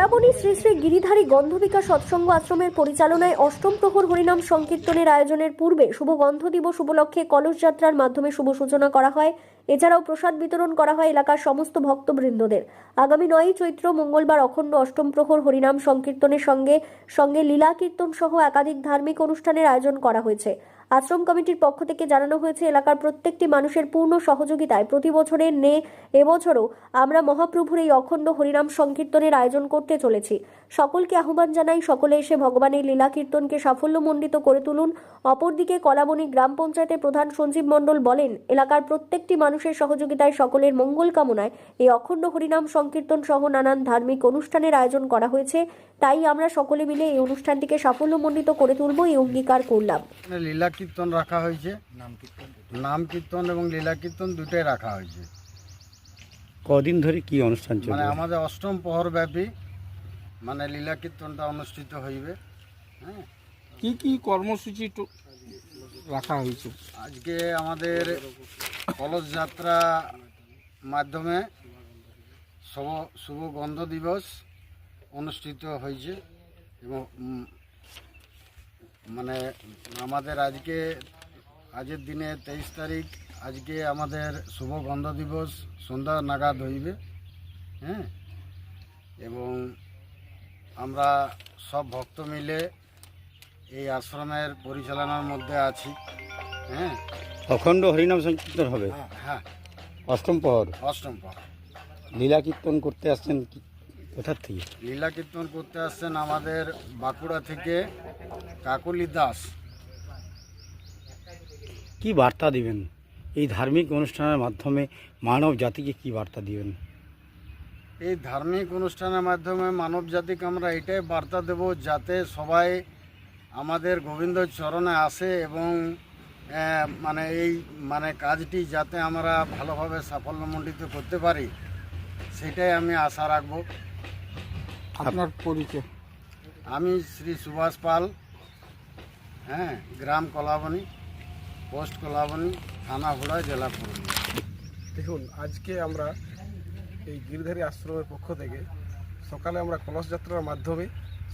কলাবনী শ্রী শ্রী গিরিধারী গন্ধবিকা সৎসঙ্গ আশ্রমের পরিচালনায় অষ্টম প্রহর হরিনাম সংকীর্তনের আয়োজনের পূর্বে শুভ গন্ধ দিবস উপলক্ষে কলস যাত্রার মাধ্যমে শুভ সূচনা করা হয়। এছাড়াও প্রসাদ বিতরণ করা হয় এলাকার সমস্ত ভক্তবৃন্দদের। আগামী 9 চৈত্র মঙ্গলবার অখণ্ড অষ্টম প্রহর হরিনাম সংকীর্তনের সঙ্গে সঙ্গে লীলা কীর্তন সহ একাধিক ধার্মিক অনুষ্ঠানের আয়োজন করা হয়েছে। আশ্রম কমিটির পক্ষ থেকে জানানো হয়েছে, এলাকার প্রত্যেকটি মানুষের পূর্ণ সহযোগিতায় প্রতি বছরের ন্যায় এবছরও আমরা মহাপ্রভুর এই অখণ্ড হরিনাম সংকীর্তনের আয়োজন করতে চলেছি। সকলকে আহ্বান জানাই, সকলে এসে ভগবানের লীলা কীর্তনকে সাফল্যমণ্ডিত করে তুলুন। অপরদিকে কলাবনী গ্রাম পঞ্চায়েতের প্রধান সঞ্জীব মণ্ডল বলেন, এলাকার প্রত্যেকটি মানুষের সহযোগিতায় সকলের মঙ্গল কামনায় এই অখণ্ড হরিনাম সংকীর্তন সহ নানান ধার্মিক অনুষ্ঠানের আয়োজন করা হয়েছে। তাই আমরা সকলে মিলে এই অনুষ্ঠানটিকে সাফল্যমণ্ডিত করে তুলব এই অঙ্গীকার করলাম। লীলা কীর্তন রাখা হয়েছে, নাম কীর্তন এবং লীলা কীর্তন দুটোই রাখা হয়েছে। কদিন ধরে কি অনুষ্ঠান চলবে? মানে আমাদের অষ্টম প্রহর ব্যাপী মানে লীলা কীর্তনটা অনুষ্ঠিত হইবে। হ্যাঁ, কি কি কর্মসূচি রাখা হয়েছে? আজকে আমাদের কলস যাত্রা মাধ্যমে শুভ গন্ধ দিবস অনুষ্ঠিত হয়েছে এবং মানে আমাদের আজকের দিনে 23 তারিখ, আজকে আমাদের শুভ গন্ধ দিবস সন্ধ্যা নাগাদ হইবে। হ্যাঁ, এবং আমরা সব ভক্ত মিলে এই আশ্রমের পরিচালনার মধ্যে আছি। হ্যাঁ, অখণ্ড হরিনাম সংকীর্তন হবে। হ্যাঁ, অষ্টম প্রহর অষ্টম প্রহর। লীলা কীর্তন করতে আসছেন কোথার থেকে? লীলা কীর্তন করতে আসছেন আমাদের বাঁকুড়া থেকে কাকলি দাস। কি বার্তা দিবেন এই ধার্মিক অনুষ্ঠানের মাধ্যমে মানব জাতিকে? কি বার্তা দিবেন এই ধার্মিক অনুষ্ঠানের মাধ্যমে মানব জাতিকে আমরা এটাই বার্তা দেব, যাতে সবাই আমাদের গোবিন্দ চরণে আসে এবং মানে এই কাজটি যাতে আমরা ভালোভাবে সাফল্যমণ্ডিত করতে পারি, সেটাই আমি আশা রাখব। আপনার পরিচয়? আমি শ্রী সুভাষ পাল। হ্যাঁ, গ্রাম কলাবনী, পোস্ট কলাবনী, থানা হুড়া, জেলা পুরুলিয়া। দেখুন, আজকে আমরা এই গিরিধারী আশ্রমের পক্ষ থেকে সকালে আমরা কলস যাত্রার মাধ্যমে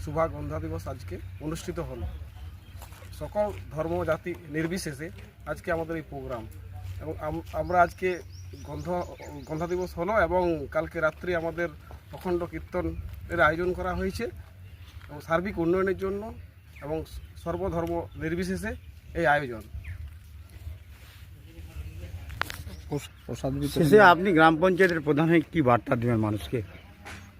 শুভ গন্ধা দিবস আজকে অনুষ্ঠিত হলো। সকল ধর্ম জাতি নির্বিশেষে আজকে আমাদের এই প্রোগ্রাম, এবং আমরা আজকে গন্ধা দিবস হলো এবং কালকে রাত্রি আমাদের অখণ্ড কীর্তনের আয়োজন করা হয়েছে এবং সার্বিক উন্নয়নের জন্য এবং সর্বধর্ম নির্বিশেষে এই আয়োজন। শেষে আপনি গ্রাম পঞ্চায়েতের প্রধান হয়ে কি বার্তা দেবেন মানুষকে?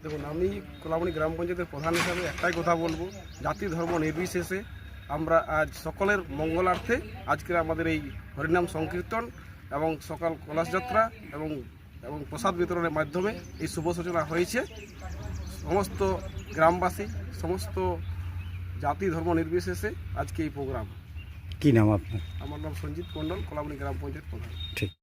দেখুন, আমি কলাবনী গ্রাম পঞ্চায়েতের প্রধান হিসাবে একটাই কথা বলবো, জাতি ধর্ম নির্বিশেষে আমরা আজ সকলের মঙ্গলার্থে আজকের আমাদের এই হরিনাম সংকীর্তন এবং সকাল কলস যাত্রা এবং প্রসাদ বিতরণের মাধ্যমে এই শুভ সূচনা হয়েছে। সমস্ত গ্রামবাসী, সমস্ত জাতি ধর্ম নির্বিশেষে আজকে এই প্রোগ্রাম। কি নাম আপনার? আমার নাম সঞ্জিত মণ্ডল, কলাবনী গ্রাম পঞ্চায়েত প্রধান। ঠিক।